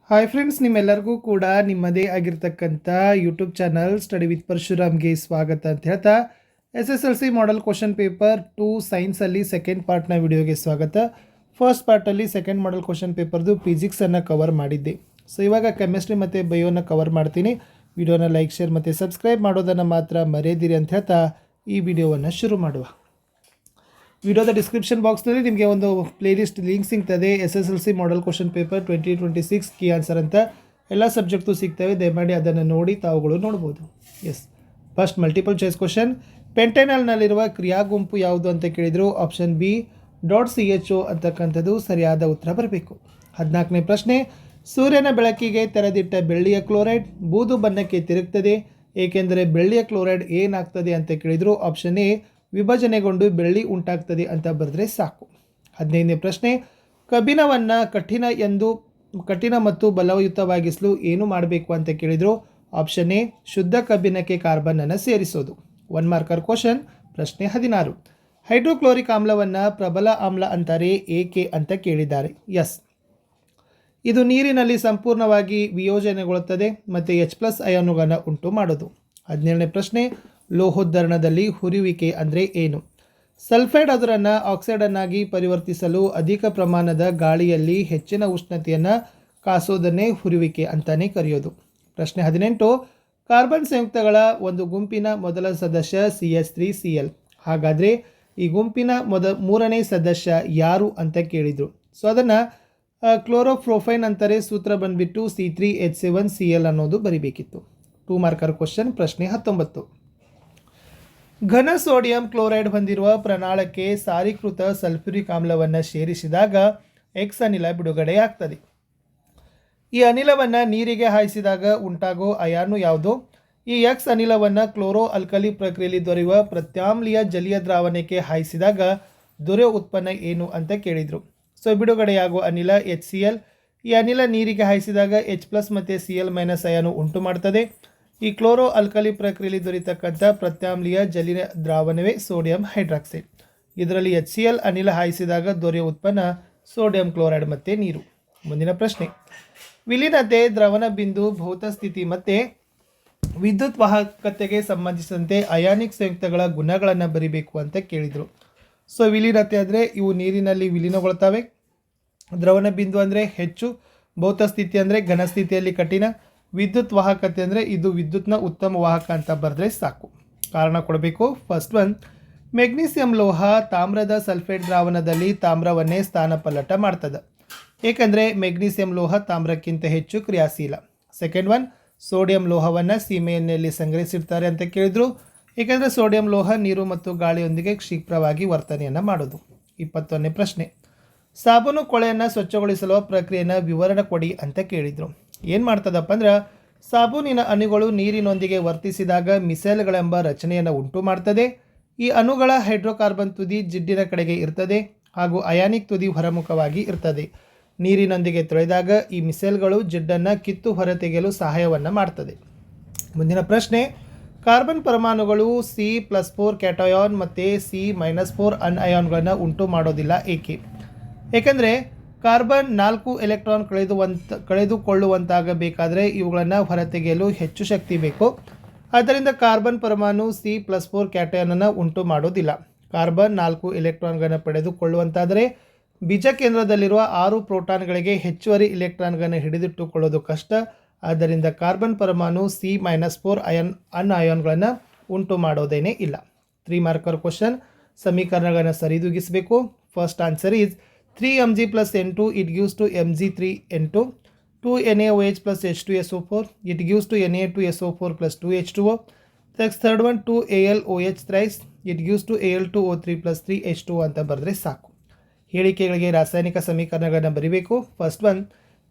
Hi friends, ನಿಮ್ಮೆಲ್ಲರಿಗೂ ಕೂಡ ನಿಮ್ಮದೇ ಆಗಿರ್ತಕ್ಕಂಥ ಯೂಟ್ಯೂಬ್ ಚಾನಲ್ ಸ್ಟಡಿ ವಿತ್ ಪರಶುರಾಮ್ಗೆ ಸ್ವಾಗತ ಅಂತ ಹೇಳ್ತಾ SSLC ಮಾಡೆಲ್ ಕ್ವಶನ್ ಪೇಪರ್ 2 ಸೈನ್ಸಲ್ಲಿ ಸೆಕೆಂಡ್ ಪಾರ್ಟ್ನ ವಿಡಿಯೋಗೆ ಸ್ವಾಗತ. ಫಸ್ಟ್ ಪಾರ್ಟಲ್ಲಿ ಸೆಕೆಂಡ್ ಮಾಡೆಲ್ ಕ್ವಶನ್ ಪೇಪರ್ದು ಫಿಸಿಕ್ಸನ್ನು ಕವರ್ ಮಾಡಿದ್ದೆ. ಸೊ ಇವಾಗ ಕೆಮಿಸ್ಟ್ರಿ ಮತ್ತು ಬಯೋನ ಕವರ್ ಮಾಡ್ತೀನಿ. ವಿಡಿಯೋನ ಲೈಕ್, ಶೇರ್ ಮತ್ತು ಸಬ್ಸ್ಕ್ರೈಬ್ ಮಾಡೋದನ್ನು ಮಾತ್ರ ಮರೆಯದಿರಿ ಅಂತ ಹೇಳ್ತಾ ಈ ವಿಡಿಯೋವನ್ನು ಶುರು ಮಾಡುವ. ವಿಡಿಯೋದ ಡಿಸ್ಕ್ರಿಪ್ಷನ್ ಬಾಕ್ಸ್ನಲ್ಲಿ ನಿಮಗೆ ಒಂದು ಪ್ಲೇಲಿಸ್ಟ್ ಲಿಂಕ್ ಸಿಗ್ತದೆ. SSLC model question paper 2026 key answer ಅಂತ ಎಲ್ಲ ಸಬ್ಜೆಕ್ಟು ಸಿಗ್ತವೆ. ದಯಮಾಡಿ ಅದನ್ನು ನೋಡಿ ತಾವುಗಳು ನೋಡ್ಬೋದು. Yes, first multiple choice question. ಪೆಂಟೆನಾಲ್ನಲ್ಲಿರುವ ಕ್ರಿಯಾ ಗುಂಪು ಯಾವುದು ಅಂತ ಕೇಳಿದರು. ಆಪ್ಷನ್ ಬಿ .CHO ಅಂತಕ್ಕಂಥದ್ದು ಸರಿಯಾದ ಉತ್ತರ ಬರಬೇಕು. 14ನೇ ಪ್ರಶ್ನೆ. ಸೂರ್ಯನ ಬೆಳಕಿಗೆ ತೆರೆದಿಟ್ಟ ಬೆಳ್ಳಿಯ ಕ್ಲೋರೈಡ್ ಬೂದು ಬಣ್ಣಕ್ಕೆ ತಿರುಗ್ತದೆ, ಏಕೆಂದರೆ ಬೆಳ್ಳಿಯ ಕ್ಲೋರೈಡ್ ಏನಾಗ್ತದೆ ಅಂತ ಕೇಳಿದರು. ಆಪ್ಷನ್ ಎ ವಿಭಜನೆಗೊಂಡು ಬೆಳ್ಳಿ ಉಂಟಾಗ್ತದೆ ಅಂತ ಬರೆದ್ರೆ ಸಾಕು. 15ನೇ ಪ್ರಶ್ನೆ. ಕಬ್ಬಿಣವನ್ನು ಕಠಿಣ ಮತ್ತು ಬಲಯುತವಾಗಿಸಲು ಏನು ಮಾಡಬೇಕು ಅಂತ ಕೇಳಿದರು. ಆಪ್ಷನ್ ಎ ಶುದ್ಧ ಕಬ್ಬಿಣಕ್ಕೆ ಕಾರ್ಬನನ್ನು ಸೇರಿಸೋದು. 1 ಮಾರ್ಕರ್ ಕ್ವಶನ್. ಪ್ರಶ್ನೆ 16. ಹೈಡ್ರೋಕ್ಲೋರಿಕ್ ಆಮ್ಲವನ್ನು ಪ್ರಬಲ ಆಮ್ಲ ಅಂತಾರೆ ಏಕೆ ಅಂತ ಕೇಳಿದ್ದಾರೆ. ಎಸ್, ಇದು ನೀರಿನಲ್ಲಿ ಸಂಪೂರ್ಣವಾಗಿ ವಿಯೋಜನೆಗೊಳ್ಳುತ್ತದೆ ಮತ್ತು H+ ಅಯಾನುಗಳನ್ನು ಉಂಟು ಮಾಡೋದು. 17ನೇ ಪ್ರಶ್ನೆ. ಲೋಹೋದ್ಧರಣದಲ್ಲಿ ಹುರಿಯುವಿಕೆ ಅಂದರೆ ಏನು? ಸಲ್ಫೈಡ್ ಅದರನ್ನು ಆಕ್ಸೈಡನ್ನಾಗಿ ಪರಿವರ್ತಿಸಲು ಅಧಿಕ ಪ್ರಮಾಣದ ಗಾಳಿಯಲ್ಲಿ ಹೆಚ್ಚಿನ ಉಷ್ಣತೆಯನ್ನು ಕಾಸೋದನ್ನೇ ಹುರಿಯುವಿಕೆ ಅಂತಾನೆ ಕರೆಯೋದು. ಪ್ರಶ್ನೆ 18. ಕಾರ್ಬನ್ ಸಂಯುಕ್ತಗಳ ಒಂದು ಗುಂಪಿನ ಮೊದಲ ಸದಸ್ಯ CH3Cl. ಹಾಗಾದರೆ ಈ ಗುಂಪಿನ ಮೂರನೇ ಸದಸ್ಯ ಯಾರು ಅಂತ ಕೇಳಿದರು. ಸೊ ಅದನ್ನು ಕ್ಲೋರೋಪ್ರೋಫೈನ್ ಅಂತಾರೆ. ಸೂತ್ರ ಬಂದುಬಿಟ್ಟು C3H7Cl ಅನ್ನೋದು ಬರಿಬೇಕಿತ್ತು. 2 ಮಾರ್ಕರ್ ಕ್ವಶನ್. ಪ್ರಶ್ನೆ 19. ಘನ ಸೋಡಿಯಂ ಕ್ಲೋರೈಡ್ ಹೊಂದಿರುವ ಪ್ರಣಾಳಕ್ಕೆ ಸಾರೀಕೃತ ಸಲ್ಫ್ಯೂರಿಕ್ ಆಮ್ಲವನ್ನು ಸೇರಿಸಿದಾಗ X ಅನಿಲ ಬಿಡುಗಡೆಯಾಗ್ತದೆ. ಈ ಅನಿಲವನ್ನು ನೀರಿಗೆ ಹಾಯಿಸಿದಾಗ ಉಂಟಾಗೋ ಅಯಾನು ಯಾವುದು? ಈ X ಅನಿಲವನ್ನು ಕ್ಲೋರೋ ಅಲ್ಕಲಿ ಪ್ರಕ್ರಿಯೆಯಲ್ಲಿ ದೊರೆಯುವ ಪ್ರತ್ಯಾಮ್ಲೀಯ ಜಲೀಯ ದ್ರಾವಣಕ್ಕೆ ಹಾಯಿಸಿದಾಗ ದೊರೆಯುವ ಉತ್ಪನ್ನ ಏನು ಅಂತ ಕೇಳಿದರು. ಸೊ ಬಿಡುಗಡೆಯಾಗುವ ಅನಿಲ HCl. ಈ ಅನಿಲ ನೀರಿಗೆ ಹಾಯಿಸಿದಾಗ H+ ಮತ್ತು Cl- ಅಯಾನು ಉಂಟು ಮಾಡ್ತದೆ. ಈ ಕ್ಲೋರೋ ಅಲ್ಕಲಿ ಪ್ರಕ್ರಿಯೆಯಲ್ಲಿ ದೊರೆಯತಕ್ಕಂಥ ಪ್ರತ್ಯಾಮ್ಲೀಯ ಜಲೀಯ ದ್ರಾವಣವೇ ಸೋಡಿಯಂ ಹೈಡ್ರಾಕ್ಸೈಡ್. ಇದರಲ್ಲಿ HCl ಅನಿಲ ಹಾಯಿಸಿದಾಗ ದೊರೆಯುವ ಉತ್ಪನ್ನ ಸೋಡಿಯಂ ಕ್ಲೋರೈಡ್ ಮತ್ತು ನೀರು. ಮುಂದಿನ ಪ್ರಶ್ನೆ. ವಿಲೀನತೆ, ದ್ರವಣ ಬಿಂದು, ಭೌತ ಸ್ಥಿತಿ ಮತ್ತು ವಿದ್ಯುತ್ ವಾಹಕತೆಗೆ ಸಂಬಂಧಿಸಿದಂತೆ ಅಯಾನಿಕ್ ಸಂಯುಕ್ತಗಳ ಗುಣಗಳನ್ನು ಬರಿಬೇಕು ಅಂತ ಕೇಳಿದರು. ಸೊ ವಿಲೀನತೆ ಅಂದರೆ ಇವು ನೀರಿನಲ್ಲಿ ವಿಲೀನಗೊಳ್ತವೆ. ದ್ರವಣ ಬಿಂದು ಅಂದರೆ ಹೆಚ್ಚು, ಭೌತ ಸ್ಥಿತಿ ಅಂದರೆ ಘನಸ್ಥಿತಿಯಲ್ಲಿ ಕಠಿಣ, ವಿದ್ಯುತ್ ವಾಹಕತೆ ಅಂದರೆ ಇದು ವಿದ್ಯುತ್ನ ಉತ್ತಮ ವಾಹಕ ಅಂತ ಬರೆದ್ರೆ ಸಾಕು. ಕಾರಣ ಕೊಡಬೇಕು. ಫಸ್ಟ್ ಒನ್, ಮೆಗ್ನೀಸಿಯಂ ಲೋಹ ತಾಮ್ರದ ಸಲ್ಫೇಟ್ ದ್ರಾವಣದಲ್ಲಿ ತಾಮ್ರವನ್ನೇ ಸ್ಥಾನಪಲ್ಲಟ ಮಾಡ್ತದೆ, ಏಕೆಂದರೆ ಮೆಗ್ನೀಸಿಯಂ ಲೋಹ ತಾಮ್ರಕ್ಕಿಂತ ಹೆಚ್ಚು ಕ್ರಿಯಾಶೀಲ. ಸೆಕೆಂಡ್ ಒನ್, ಸೋಡಿಯಂ ಲೋಹವನ್ನು ಸೀಮೆಎಣ್ಣೆಯಲ್ಲಿ ಸಂಗ್ರಹಿಸಿರ್ತಾರೆ ಅಂತ ಕೇಳಿದರು, ಏಕೆಂದರೆ ಸೋಡಿಯಂ ಲೋಹ ನೀರು ಮತ್ತು ಗಾಳಿಯೊಂದಿಗೆ ಕ್ಷಿಪ್ರವಾಗಿ ವರ್ತನೆಯನ್ನು ಮಾಡೋದು. 21ನೇ ಪ್ರಶ್ನೆ. ಸಾಬೂನು ಕೊಳೆಯನ್ನು ಸ್ವಚ್ಛಗೊಳಿಸಲು ಪ್ರಕ್ರಿಯೆಯನ್ನು ವಿವರಣೆ ಕೊಡಿ ಅಂತ ಕೇಳಿದರು. ಏನು ಮಾಡ್ತದಪ್ಪ ಅಂದ್ರೆ ಸಾಬೂನಿನ ಅಣುಗಳು ನೀರಿನೊಂದಿಗೆ ವರ್ತಿಸಿದಾಗ ಮಿಸೈಲ್ಗಳೆಂಬ ರಚನೆಯನ್ನು ಉಂಟು ಮಾಡ್ತದೆ. ಈ ಅಣುಗಳ ಹೈಡ್ರೋಕಾರ್ಬನ್ ತುದಿ ಜಿಡ್ಡಿನ ಕಡೆಗೆ ಇರ್ತದೆ ಹಾಗೂ ಅಯಾನಿಕ್ ತುದಿ ಹೊರಮುಖವಾಗಿ ಇರ್ತದೆ. ನೀರಿನೊಂದಿಗೆ ತೊಳೆದಾಗ ಈ ಮಿಸೈಲ್ಗಳು ಜಿಡ್ಡನ್ನು ಕಿತ್ತು ಹೊರತೆಗೆಯಲು ಸಹಾಯವನ್ನು ಮಾಡ್ತದೆ. ಮುಂದಿನ ಪ್ರಶ್ನೆ. ಕಾರ್ಬನ್ ಪರಮಾಣುಗಳು C+4 ಕ್ಯಾಟಯಾನ್ ಮತ್ತು C-4 ಅನ್ಅಯಾನ್ಗಳನ್ನು ಉಂಟು ಮಾಡೋದಿಲ್ಲ ಏಕೆ? ಏಕೆಂದರೆ ಕಾರ್ಬನ್ 4 ಎಲೆಕ್ಟ್ರಾನ್ ಕಳೆದುಕೊಳ್ಳುವಂತಾಗಬೇಕಾದರೆ ಇವುಗಳನ್ನು ಹೊರತೆಗೆಯಲು ಹೆಚ್ಚು ಶಕ್ತಿ ಬೇಕು. ಆದ್ದರಿಂದ ಕಾರ್ಬನ್ ಪರಮಾಣು C+4 ಕ್ಯಾಟಯಾನನ್ನು ಉಂಟು ಮಾಡೋದಿಲ್ಲ. ಕಾರ್ಬನ್ 4 ಎಲೆಕ್ಟ್ರಾನ್ಗಳನ್ನು ಪಡೆದುಕೊಳ್ಳುವಂತಾದರೆ ಬೀಜ ಕೇಂದ್ರದಲ್ಲಿರುವ 6 ಪ್ರೋಟಾನ್ಗಳಿಗೆ ಹೆಚ್ಚುವರಿ ಇಲೆಕ್ಟ್ರಾನ್ಗಳನ್ನು ಹಿಡಿದಿಟ್ಟುಕೊಳ್ಳೋದು ಕಷ್ಟ. ಆದ್ದರಿಂದ ಕಾರ್ಬನ್ ಪರಮಾಣು C-4 ಅನ್ಅಯಾನ್ಗಳನ್ನು ಉಂಟು ಮಾಡೋದೇನೇ ಇಲ್ಲ. 3 ಮಾರ್ಕರ್ ಕ್ವಶನ್. ಸಮೀಕರಣಗಳನ್ನು ಸರಿದೂಗಿಸಬೇಕು. First answer is 3mg plus N2 it gives to Mg3N2, 2NaOH plus H2SO4 it gives to Na2SO4 plus 2H2O. Next third one 2AlOH thrice it gives to Al2O3 plus 3H2O ಅಂತ ಬರೆದ್ರೆ ಸಾಕು. ಹೇಳಿಕೆಗಳಿಗೆ ರಾಸಾಯನಿಕ ಸಮೀಕರಣಗಳನ್ನು ಬರೀಬೇಕು. First one,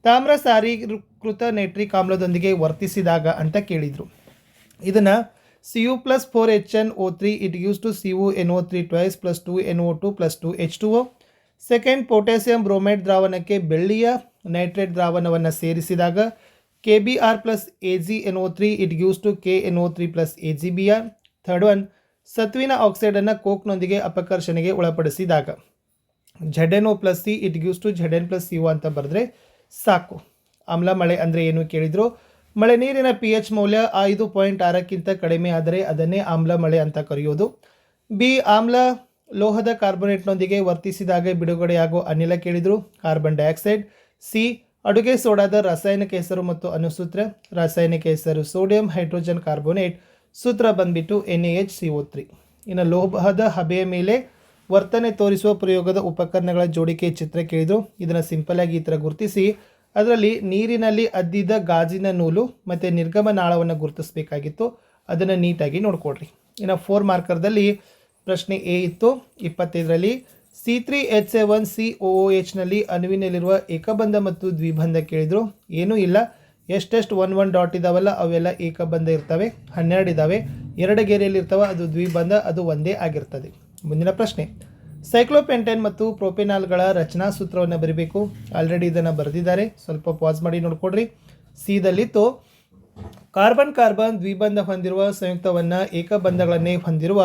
ತಾಮ್ರ ಸಾರೀಕೃತ nitric ಆಮ್ಲದೊಂದಿಗೆ ವರ್ತಿಸಿದಾಗ ಅಂತ ಕೇಳಿದರು. ಇದನ್ನು Cu+4HNO3 it gives to CuNO3 twice plus 2NO2 plus 2H2O. Second, potassium bromide ದ್ರಾವಣಕ್ಕೆ ಬೆಳ್ಳಿಯ ನೈಟ್ರೇಟ್ ದ್ರಾವಣವನ್ನು ಸೇರಿಸಿದಾಗ KBr plus AgNO3 it gives to KNO3 plus AgBr. Third one, ಸತ್ವಿನ ಆಕ್ಸೈಡನ್ನು ಕೋಕ್ನೊಂದಿಗೆ ಅಪಕರ್ಷಣೆಗೆ ಒಳಪಡಿಸಿದಾಗ ZnO plus C it gives to Zn plus CO ಅಂತ ಬರೆದ್ರೆ ಸಾಕು. ಆಮ್ಲ ಮಳೆ ಅಂದರೆ ಏನು ಕೇಳಿದರು. ಮಳೆ ನೀರಿನ pH ಮೌಲ್ಯ 5.6ಕ್ಕಿಂತ ಕಡಿಮೆ ಆದರೆ ಅದನ್ನೇ ಆಮ್ಲ ಮಳೆ ಅಂತ ಕರೆಯೋದು. ಬಿ, ಆಮ್ಲ ಲೋಹದ ಕಾರ್ಬೋನೇಟ್ನೊಂದಿಗೆ ವರ್ತಿಸಿದಾಗ ಬಿಡುಗಡೆಯಾಗುವ ಅನಿಲ ಕೇಳಿದರು, ಕಾರ್ಬನ್ ಡೈಆಕ್ಸೈಡ್. ಸಿ, ಅಡುಗೆ ಸೋಡಾದ ರಾಸಾಯನಿಕ ಹೆಸರು ಮತ್ತು ಅನುಸೂತ್ರ. ರಾಸಾಯನಿಕ ಹೆಸರು ಸೋಡಿಯಂ ಹೈಡ್ರೋಜನ್ ಕಾರ್ಬೋನೇಟ್, ಸೂತ್ರ ಬಂದ್ಬಿಟ್ಟು NaHCO3. ಇನ್ನು ಲೋಹದ ಹಬೆಯ ಮೇಲೆ ವರ್ತನೆ ತೋರಿಸುವ ಪ್ರಯೋಗದ ಉಪಕರಣಗಳ ಜೋಡಿಕೆ ಚಿತ್ರ ಕೇಳಿದರು. ಇದನ್ನು ಸಿಂಪಲ್ ಆಗಿ ಈ ಥರ ಗುರುತಿಸಿ ಅದರಲ್ಲಿ ನೀರಿನಲ್ಲಿ ಅದ್ದಿದ ಗಾಜಿನ ನೂಲು ಮತ್ತು ನಿರ್ಗಮನಾಳವನ್ನು ಗುರುತಿಸಬೇಕಾಗಿತ್ತು. ಅದನ್ನು ನೀಟಾಗಿ ನೋಡ್ಕೊಡ್ರಿ. ಇನ್ನು 4 ಮಾರ್ಕರ್ದಲ್ಲಿ ಪ್ರಶ್ನೆ ಎ ಇತ್ತು 25ರಲ್ಲಿ. C3H7COOHನಲ್ಲಿ ಅಣುವಿನಲ್ಲಿರುವ ಏಕಬಂಧ ಮತ್ತು ದ್ವಿಬಂಧ ಕೇಳಿದರು. ಏನೂ ಇಲ್ಲ, ಎಷ್ಟೆಷ್ಟು 1 ಡಾಟ್ ಇದಾವಲ್ಲ ಅವೆಲ್ಲ ಏಕಬಂಧ ಇರ್ತವೆ, 12 ಇದ್ದಾವೆ. 2 ಗೆರೆಯಲ್ಲಿ ಇರ್ತವೆ, ಅದು ದ್ವಿಬಂಧ, ಅದು ಒಂದೇ ಆಗಿರ್ತದೆ. ಮುಂದಿನ ಪ್ರಶ್ನೆ, ಸೈಕ್ಲೋಪೆಂಟೇನ್ ಮತ್ತು ಪ್ರೊಪೆನಾಲ್ಗಳ ರಚನಾ ಸೂತ್ರವನ್ನು ಬರೀಬೇಕು. ಆಲ್ರೆಡಿ ಇದನ್ನು ಬರೆದಿದ್ದಾರೆ, ಸ್ವಲ್ಪ ಪಾಸ್ ಮಾಡಿ ನೋಡ್ಕೊಡ್ರಿ. ಸಿದಲ್ಲಿತ್ತು ಕಾರ್ಬನ್ ಕಾರ್ಬನ್ ದ್ವಿಬಂಧ ಹೊಂದಿರುವ ಸಂಯುಕ್ತವನ್ನು ಏಕಬಂಧಗಳನ್ನೇ ಹೊಂದಿರುವ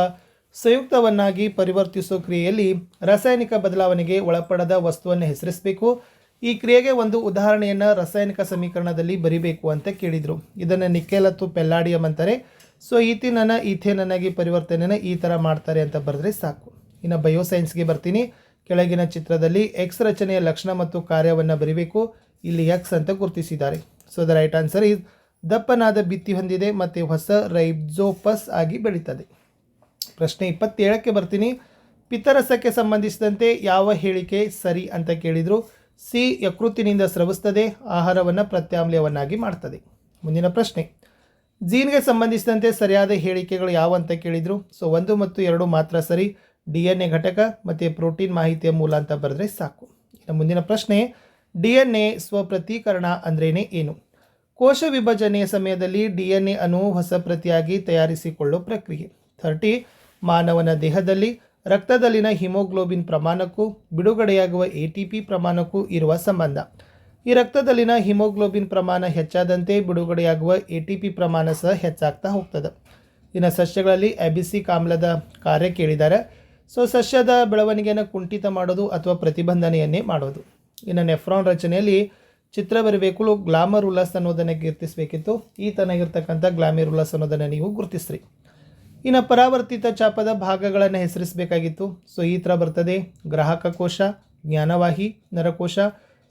ಸಂಯುಕ್ತವನ್ನಾಗಿ ಪರಿವರ್ತಿಸುವ ಕ್ರಿಯೆಯಲ್ಲಿ ರಾಸಾಯನಿಕ ಬದಲಾವಣೆಗೆ ಒಳಪಡದ ವಸ್ತುವನ್ನು ಹೆಸರಿಸಬೇಕು. ಈ ಕ್ರಿಯೆಗೆ ಒಂದು ಉದಾಹರಣೆಯನ್ನು ರಾಸಾಯನಿಕ ಸಮೀಕರಣದಲ್ಲಿ ಬರಿಬೇಕು ಅಂತ ಕೇಳಿದರು. ಇದನ್ನು ನಿಕೆಲ್ ಅಥವಾ ಪೆಲ್ಲಾಡಿಯಂ ಅಂತಾರೆ. ಸೊ ಈಥೇನನ್ನಾಗಿ ಪರಿವರ್ತನೆಯನ್ನು ಈ ಥರ ಮಾಡ್ತಾರೆ ಅಂತ ಬರೆದ್ರೆ ಸಾಕು. ಇನ್ನು ಬಯೋಸೈನ್ಸ್ಗೆ ಬರ್ತೀನಿ. ಕೆಳಗಿನ ಚಿತ್ರದಲ್ಲಿ ಎಕ್ಸ್ ರಚನೆಯ ಲಕ್ಷಣ ಮತ್ತು ಕಾರ್ಯವನ್ನು ಬರೀಬೇಕು. ಇಲ್ಲಿ ಎಕ್ಸ್ ಅಂತ ಗುರುತಿಸಿದ್ದಾರೆ. So the right answer is ದಪ್ಪನಾದ ಭಿತ್ತಿ ಹೊಂದಿದೆ ಮತ್ತು ಹೊಸ ರೈಬ್ಜೋಪಸ್ ಆಗಿ ಬೆಳೀತದೆ. ಪ್ರಶ್ನೆ 27ಕ್ಕೆ ಬರ್ತೀನಿ. ಪಿತ್ತರಸಕ್ಕೆ ಸಂಬಂಧಿಸಿದಂತೆ ಯಾವ ಹೇಳಿಕೆ ಸರಿ ಅಂತ ಕೇಳಿದರು. ಸಿ, ಯಕೃತ್ತಿನಿಂದ ಸ್ರವಿಸ್ತದೆ, ಆಹಾರವನ್ನು ಪ್ರತ್ಯಾಮ್ಲಯವನ್ನಾಗಿ ಮಾಡ್ತದೆ. ಮುಂದಿನ ಪ್ರಶ್ನೆ, ಜೀನ್ಗೆ ಸಂಬಂಧಿಸಿದಂತೆ ಸರಿಯಾದ ಹೇಳಿಕೆಗಳು ಯಾವ ಅಂತ ಕೇಳಿದರು. ಸೊ 1 ಮತ್ತು 2 ಮಾತ್ರ ಸರಿ. DNA ಘಟಕ ಮತ್ತು ಪ್ರೋಟೀನ್ ಮಾಹಿತಿಯ ಮೂಲ ಅಂತ ಬರೆದ್ರೆ ಸಾಕು. ಇನ್ನು ಮುಂದಿನ ಪ್ರಶ್ನೆ, DNA ಸ್ವಪ್ರತೀಕರಣ ಅಂದ್ರೇನೆ ಏನು? ಕೋಶ ವಿಭಜನೆಯ ಸಮಯದಲ್ಲಿ DNA ಅಣುವು ಹೊಸ ಪ್ರತಿಯಾಗಿ ತಯಾರಿಸಿಕೊಳ್ಳುವ ಪ್ರಕ್ರಿಯೆ. 30, ಮಾನವನ ದೇಹದಲ್ಲಿ ರಕ್ತದಲ್ಲಿನ ಹಿಮೋಗ್ಲೋಬಿನ್ ಪ್ರಮಾಣಕ್ಕೂ ಬಿಡುಗಡೆಯಾಗುವ ATP ಪ್ರಮಾಣಕ್ಕೂ ಇರುವ ಸಂಬಂಧ. ಈ ರಕ್ತದಲ್ಲಿನ ಹಿಮೋಗ್ಲೋಬಿನ್ ಪ್ರಮಾಣ ಹೆಚ್ಚಾದಂತೆ ಬಿಡುಗಡೆಯಾಗುವ ATP ಪ್ರಮಾಣ ಸಹ ಹೆಚ್ಚಾಗ್ತಾ ಹೋಗ್ತದೆ. ಇನ್ನು ಸಸ್ಯಗಳಲ್ಲಿ ಅಬಿಸಿಕ್ ಆಮ್ಲದ ಕಾರ್ಯ ಕೇಳಿದ್ದಾರೆ. ಸೊ ಸಸ್ಯದ ಬೆಳವಣಿಗೆಯನ್ನು ಕುಂಠಿತ ಮಾಡೋದು ಅಥವಾ ಪ್ರತಿಬಂಧನೆಯನ್ನೇ ಮಾಡೋದು. ಇನ್ನು ನೆಫ್ರಾನ್ ರಚನೆಯಲ್ಲಿ ಚಿತ್ರ ಬರಬೇಕು. ಗ್ಲಾಮರುಲಸ್ ಅನ್ನೋದನ್ನು ಗುರುತಿಸಬೇಕಿತ್ತು. ಈ ತನಗಿರ್ತಕ್ಕಂಥ ಗ್ಲಾಮೆರುಲಸ್ ಅನ್ನೋದನ್ನು ನೀವು ಗುರುತಿಸ್ರಿ. ಇನ್ನು ಪರಾವರ್ತಿತ ಚಾಪದ ಭಾಗಗಳನ್ನು ಹೆಸರಿಸಬೇಕಾಗಿತ್ತು. ಸೊ ಈ ಥರ ಬರ್ತದೆ: ಗ್ರಾಹಕ ಕೋಶ, ಜ್ಞಾನವಾಹಿ ನರಕೋಶ,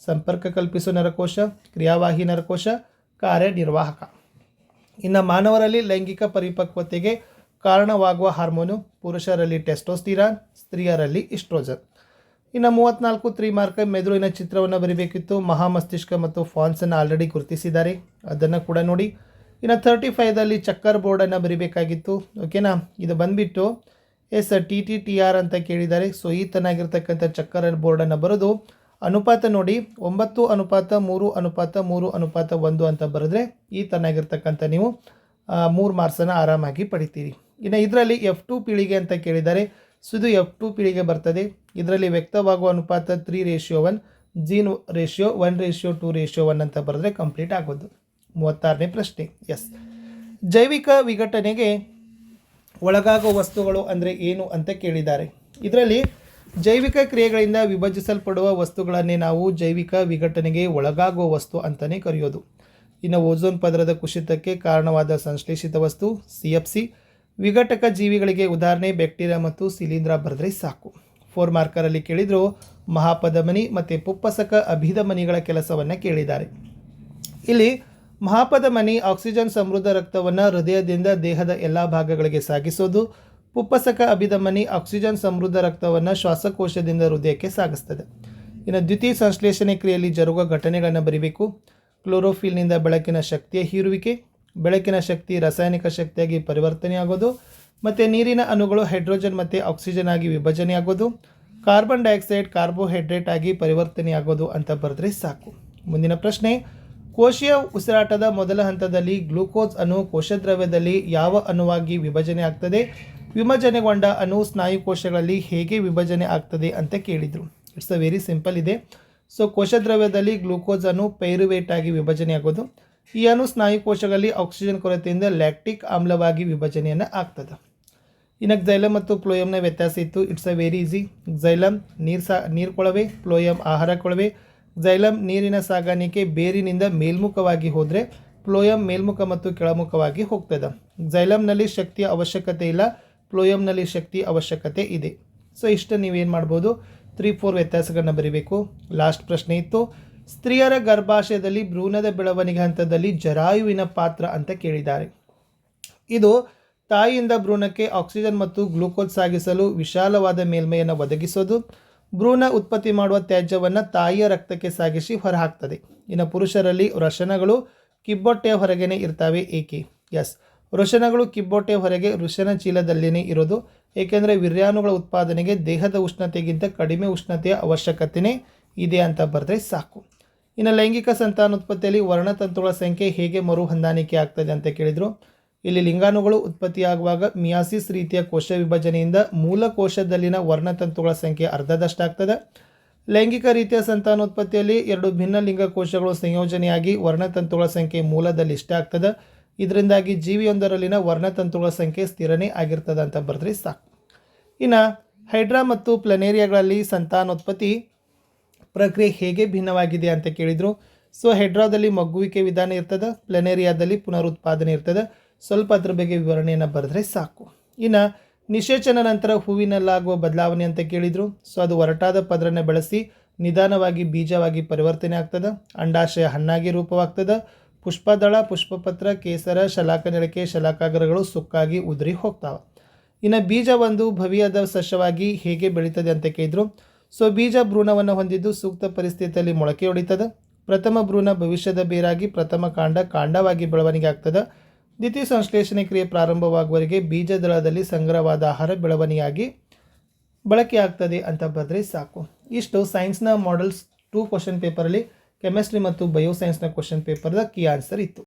ಸಂಪರ್ಕ ಕಲ್ಪಿಸುವ ನರಕೋಶ, ಕ್ರಿಯಾವಾಹಿ ನರಕೋಶ, ಕಾರ್ಯನಿರ್ವಾಹಕ. ಇನ್ನು ಮಾನವರಲ್ಲಿ ಲೈಂಗಿಕ ಪರಿಪಕ್ವತೆಗೆ ಕಾರಣವಾಗುವ ಹಾರ್ಮೋನು: ಪುರುಷರಲ್ಲಿ ಟೆಸ್ಟೋಸ್ಟಿರಾನ್, ಸ್ತ್ರೀಯರಲ್ಲಿ ಈಸ್ಟ್ರೋಜನ್. ಇನ್ನು 34 3 ಮಾರ್ಕ್ ಮೆದುಳಿನ ಚಿತ್ರವನ್ನು ಬರೀಬೇಕಿತ್ತು. ಮಹಾಮಸ್ತಿಷ್ಕ ಮತ್ತು ಫಾನ್ಸನ್ನು ಆಲ್ರೆಡಿ ಗುರುತಿಸಿದ್ದಾರೆ, ಅದನ್ನು ಕೂಡ ನೋಡಿ. ಇನ್ನು 35ದಲ್ಲಿ ಚಕ್ಕರ್ ಬೋರ್ಡನ್ನು ಬರೀಬೇಕಾಗಿತ್ತು. ಓಕೆನಾ, ಇದು ಬಂದುಬಿಟ್ಟು TTTR ಅಂತ ಕೇಳಿದ್ದಾರೆ. ಸೊ ಈ ತನಾಗಿರ್ತಕ್ಕಂಥ ಚಕ್ಕರ್ ಬೋರ್ಡನ್ನು ಬರೆದು ಅನುಪಾತ ನೋಡಿ 9:3:3:3:1 ಅಂತ ಬರೆದ್ರೆ ಈ ತನಾಗಿರ್ತಕ್ಕಂಥ ನೀವು 3 ಮಾರ್ಕ್ಸನ್ನು ಆರಾಮಾಗಿ ಪಡಿತೀರಿ. ಇನ್ನು ಇದರಲ್ಲಿ F2 ಪೀಳಿಗೆ ಅಂತ ಕೇಳಿದ್ದಾರೆ. ಸೊ ಇದು F2 ಪೀಳಿಗೆ ಬರ್ತದೆ. ಇದರಲ್ಲಿ ವ್ಯಕ್ತವಾಗುವ ಅನುಪಾತ 3:1, ಜೀನ್ ರೇಷಿಯೋ 1:2:1 ಅಂತ ಬರೆದ್ರೆ ಕಂಪ್ಲೀಟ್ ಆಗೋದು. 36ನೇ ಪ್ರಶ್ನೆ, ಎಸ್, ಜೈವಿಕ ವಿಘಟನೆಗೆ ಒಳಗಾಗುವ ವಸ್ತುಗಳು ಅಂದರೆ ಏನು ಅಂತ ಕೇಳಿದ್ದಾರೆ. ಇದರಲ್ಲಿ ಜೈವಿಕ ಕ್ರಿಯೆಗಳಿಂದ ವಿಭಜಿಸಲ್ಪಡುವ ವಸ್ತುಗಳನ್ನೇ ನಾವು ಜೈವಿಕ ವಿಘಟನೆಗೆ ಒಳಗಾಗುವ ವಸ್ತು ಅಂತಲೇ ಕರೆಯೋದು. ಇನ್ನು ಓಝೋನ್ ಪದರದ ಕುಸಿತಕ್ಕೆ ಕಾರಣವಾದ ಸಂಶ್ಲೇಷಿತ ವಸ್ತು CFC. ವಿಘಟಕ ಜೀವಿಗಳಿಗೆ ಉದಾಹರಣೆ ಬ್ಯಾಕ್ಟೀರಿಯಾ ಮತ್ತು ಶಿಲೀಂಧ್ರ ಬರೆದ್ರೆ ಸಾಕು. 4 ಮಾರ್ಕರಲ್ಲಿ ಕೇಳಿದರು ಮಹಾಪಧಮನಿ ಮತ್ತು ಪುಪ್ಪಸಕ ಅಭಿಧಮನಿಗಳ ಕೆಲಸವನ್ನು ಕೇಳಿದ್ದಾರೆ. ಇಲ್ಲಿ ಮಹಾಪಧಮನಿ ಆಕ್ಸಿಜನ್ ಸಮೃದ್ಧ ರಕ್ತವನ್ನು ಹೃದಯದಿಂದ ದೇಹದ ಎಲ್ಲ ಭಾಗಗಳಿಗೆ ಸಾಗಿಸೋದು. ಪುಪ್ಪಸಕ ಅಭಿಧಮನಿ ಆಕ್ಸಿಜನ್ ಸಮೃದ್ಧ ರಕ್ತವನ್ನು ಶ್ವಾಸಕೋಶದಿಂದ ಹೃದಯಕ್ಕೆ ಸಾಗಿಸ್ತದೆ. ಇನ್ನು ದ್ವಿತೀಯ ಸಂಶ್ಲೇಷಣೆ ಕ್ರಿಯೆಯಲ್ಲಿ ಜರುಗುವ ಘಟನೆಗಳನ್ನು ಬರೀಬೇಕು. ಕ್ಲೋರೋಫಿಲ್ನಿಂದ ಬೆಳಕಿನ ಶಕ್ತಿಯ ಹೀರುವಿಕೆ, ಬೆಳಕಿನ ಶಕ್ತಿ ರಾಸಾಯನಿಕ ಶಕ್ತಿಯಾಗಿ ಪರಿವರ್ತನೆಯಾಗೋದು, ಮತ್ತು ನೀರಿನ ಅಣುಗಳು ಹೈಡ್ರೋಜನ್ ಮತ್ತು ಆಕ್ಸಿಜನ್ ಆಗಿ ವಿಭಜನೆಯಾಗೋದು, ಕಾರ್ಬನ್ ಡೈಆಕ್ಸೈಡ್ ಕಾರ್ಬೋಹೈಡ್ರೇಟ್ ಆಗಿ ಪರಿವರ್ತನೆಯಾಗೋದು ಅಂತ ಬರೆದ್ರೆ ಸಾಕು. ಮುಂದಿನ ಪ್ರಶ್ನೆ, ಕೋಶೀಯ ಉಸಿರಾಟದ ಮೊದಲ ಹಂತದಲ್ಲಿ ಗ್ಲೂಕೋಸ್ ಅಣು ಕೋಶದ್ರವ್ಯದಲ್ಲಿ ಯಾವ ಅಣುವಾಗಿ ವಿಭಜನೆ ಆಗ್ತದೆ? ವಿಭಜನೆಗೊಂಡ ಅಣು ಸ್ನಾಯುಕೋಶಗಳಲ್ಲಿ ಹೇಗೆ ವಿಭಜನೆ ಆಗ್ತದೆ ಅಂತ ಕೇಳಿದರು. ಇಟ್ಸ್ ಅ ವೆರಿ ಸಿಂಪಲ್ ಇದೆ. ಸೊ ಕೋಶದ್ರವ್ಯದಲ್ಲಿ ಗ್ಲೂಕೋಸ್ ಅಣು ಪೈರುವೇಟ್ ಆಗಿ ವಿಭಜನೆ ಆಗೋದು. ಈ ಅಣು ಸ್ನಾಯುಕೋಶಗಳಲ್ಲಿ ಆಕ್ಸಿಜನ್ ಕೊರತೆಯಿಂದ ಲ್ಯಾಕ್ಟಿಕ್ ಆಮ್ಲವಾಗಿ ವಿಭಜನೆಯನ್ನು ಆಗ್ತದೆ. ಇನ್ನು ಝೈಲಮ್ ಮತ್ತು ಫ್ಲೋಯಮ್ನ ವ್ಯತ್ಯಾಸ ಇತ್ತು. It's a very easy. Xylem ನೀರು ಕೊಳವೆ, ಫ್ಲೋಯಮ್ ಆಹಾರ ಕೊಳವೆ. ಝೈಲಮ್ ನೀರಿನ ಸಾಗಾಣಿಕೆ ಬೇರಿನಿಂದ ಮೇಲ್ಮುಖವಾಗಿ ಹೋದರೆ ಫ್ಲೋಯಮ್ ಮೇಲ್ಮುಖ ಮತ್ತು ಕೆಳಮುಖವಾಗಿ ಹೋಗ್ತದೆ. ಝೈಲಮ್ನಲ್ಲಿ ಶಕ್ತಿಯ ಅವಶ್ಯಕತೆ ಇಲ್ಲ, ಫ್ಲೋಯಮ್ನಲ್ಲಿ ಶಕ್ತಿ ಅವಶ್ಯಕತೆ ಇದೆ. ಸೊ ಇಷ್ಟು ನೀವೇನು ಮಾಡ್ಬೋದು, 3-4 ವ್ಯತ್ಯಾಸಗಳನ್ನ ಬರೀಬೇಕು. ಲಾಸ್ಟ್ ಪ್ರಶ್ನೆ ಇತ್ತು, ಸ್ತ್ರೀಯರ ಗರ್ಭಾಶಯದಲ್ಲಿ ಭ್ರೂಣದ ಬೆಳವಣಿಗೆ ಹಂತದಲ್ಲಿ ಜರಾಯುವಿನ ಪಾತ್ರ ಅಂತ ಕೇಳಿದ್ದಾರೆ. ಇದು ತಾಯಿಯಿಂದ ಭ್ರೂಣಕ್ಕೆ ಆಕ್ಸಿಜನ್ ಮತ್ತು ಗ್ಲೂಕೋಸ್ ಸಾಗಿಸಲು ವಿಶಾಲವಾದ ಮೇಲ್ಮೈಯನ್ನು ಒದಗಿಸೋದು. ಭ್ರೂಣ ಉತ್ಪತ್ತಿ ಮಾಡುವ ತ್ಯಾಜ್ಯವನ್ನು ತಾಯಿಯ ರಕ್ತಕ್ಕೆ ಸಾಗಿಸಿ ಹೊರಹಾಕ್ತದೆ. ಇನ್ನು ಪುರುಷರಲ್ಲಿ ವೃಷಣಗಳು ಕಿಬ್ಬೊಟ್ಟೆಯ ಹೊರಗೇನೆ ಇರ್ತವೆ. ಏಕೆ? ಎಸ್, ವೃಷಣಗಳು ಕಿಬ್ಬೊಟ್ಟೆಯ ಹೊರಗೆ ವೃಷಣ ಚೀಲದಲ್ಲಿನೇ ಇರೋದು. ಏಕೆಂದರೆ ವೀರ್ಯಾಣುಗಳ ಉತ್ಪಾದನೆಗೆ ದೇಹದ ಉಷ್ಣತೆಗಿಂತ ಕಡಿಮೆ ಉಷ್ಣತೆಯ ಅವಶ್ಯಕತೆಯೇ ಇದೆ ಅಂತ ಬರೆದ್ರೆ ಸಾಕು. ಇನ್ನು ಲೈಂಗಿಕ ಸಂತಾನೋತ್ಪತ್ತಿಯಲ್ಲಿ ವರ್ಣತಂತುಗಳ ಸಂಖ್ಯೆ ಹೇಗೆ ಮರು ಹೊಂದಾಣಿಕೆ ಆಗ್ತದೆ ಅಂತ ಕೇಳಿದರು. ಇಲ್ಲಿ ಲಿಂಗಾಣುಗಳು ಉತ್ಪತ್ತಿಯಾಗುವಾಗ ಮಿಯಾಸಿಸ್ ರೀತಿಯ ಕೋಶ ವಿಭಜನೆಯಿಂದ ಮೂಲ ಕೋಶದಲ್ಲಿನ ವರ್ಣತಂತುಗಳ ಸಂಖ್ಯೆ ಅರ್ಧದಷ್ಟಾಗ್ತದೆ. ಲೈಂಗಿಕ ರೀತಿಯ ಸಂತಾನೋತ್ಪತ್ತಿಯಲ್ಲಿ 2 ಭಿನ್ನ ಲಿಂಗ ಕೋಶಗಳು ಸಂಯೋಜನೆಯಾಗಿ ವರ್ಣತಂತುಗಳ ಸಂಖ್ಯೆ ಮೂಲದಲ್ಲಿ ಇಷ್ಟ ಆಗ್ತದೆ. ಇದರಿಂದಾಗಿ ಜೀವಿಯೊಂದರಲ್ಲಿನ ವರ್ಣತಂತುಗಳ ಸಂಖ್ಯೆ ಸ್ಥಿರನೇ ಆಗಿರ್ತದೆ ಅಂತ ಬರೆದ್ರೆ ಸಾಕು. ಇನ್ನು ಹೈಡ್ರಾ ಮತ್ತು ಪ್ಲನೇರಿಯಾಗಳಲ್ಲಿ ಸಂತಾನೋತ್ಪತ್ತಿ ಪ್ರಕ್ರಿಯೆ ಹೇಗೆ ಭಿನ್ನವಾಗಿದೆ ಅಂತ ಕೇಳಿದರು. ಸೊ ಹೈಡ್ರಾದಲ್ಲಿ ಮಗ್ಗುವಿಕೆ ವಿಧಾನ ಇರ್ತದೆ, ಪ್ಲನೇರಿಯಾದಲ್ಲಿ ಪುನರುತ್ಪಾದನೆ ಇರ್ತದೆ. ಸ್ವಲ್ಪ ಅದ್ರ ಬಗ್ಗೆ ವಿವರಣೆಯನ್ನು ಬರೆದ್ರೆ ಸಾಕು. ಇನ್ನು ನಿಷೇಚನ ನಂತರ ಹೂವಿನಲ್ಲಾಗುವ ಬದಲಾವಣೆ ಅಂತ ಕೇಳಿದರು. ಸೊ ಅದು ಒರಟಾದ ಪದರನ್ನು ಬೆಳೆಸಿ ನಿಧಾನವಾಗಿ ಬೀಜವಾಗಿ ಪರಿವರ್ತನೆ ಆಗ್ತದೆ. ಅಂಡಾಶಯ ಹಣ್ಣಾಗಿ ರೂಪವಾಗ್ತದೆ. ಪುಷ್ಪದಳ, ಪುಷ್ಪಪತ್ರ, ಕೇಸರ, ಶಲಾಕನಳಿಕೆ, ಶಲಾಕಾಗ್ರಗಳು ಸುಕ್ಕಾಗಿ ಉದುರಿ ಹೋಗ್ತಾವೆ. ಇನ್ನು ಬೀಜ ಒಂದು ಭವಿಯಾದ ಸಸ್ಯವಾಗಿ ಹೇಗೆ ಬೆಳೀತದೆ ಅಂತ ಕೇಳಿದರು. ಸೊ ಬೀಜ ಭ್ರೂಣವನ್ನು ಹೊಂದಿದ್ದು ಸೂಕ್ತ ಪರಿಸ್ಥಿತಿಯಲ್ಲಿ ಮೊಳಕೆ ಹೊಡಿತದೆ. ಪ್ರಥಮ ಭ್ರೂಣ ಭವಿಷ್ಯದ ಬೇರಾಗಿ ಪ್ರಥಮ ಕಾಂಡವಾಗಿ ಬೆಳವಣಿಗೆ ಆಗ್ತದೆ. ದ್ವಿತೀಯ ಸಂಶ್ಲೇಷಣೆ ಕ್ರಿಯೆ ಪ್ರಾರಂಭವಾಗುವವರೆಗೆ ಬೀಜದಳದಲ್ಲಿ ಸಂಗ್ರಹವಾದ ಆಹಾರ ಬೆಳವಣಿಗೆಯಾಗಿ ಬಳಕೆ ಆಗ್ತದೆ ಅಂತ ಬರೆದ್ರೆ ಸಾಕು. ಇಷ್ಟು ಸೈನ್ಸ್ನ ಮಾಡಲ್ಸ್ 2 ಕ್ವಶನ್ ಪೇಪರಲ್ಲಿ ಕೆಮಿಸ್ಟ್ರಿ ಮತ್ತು ಬಯೋಸೈನ್ಸ್ನ ಕ್ವಶನ್ ಪೇಪರ್ದ ಕೀ ಆನ್ಸರ್ ಇತ್ತು.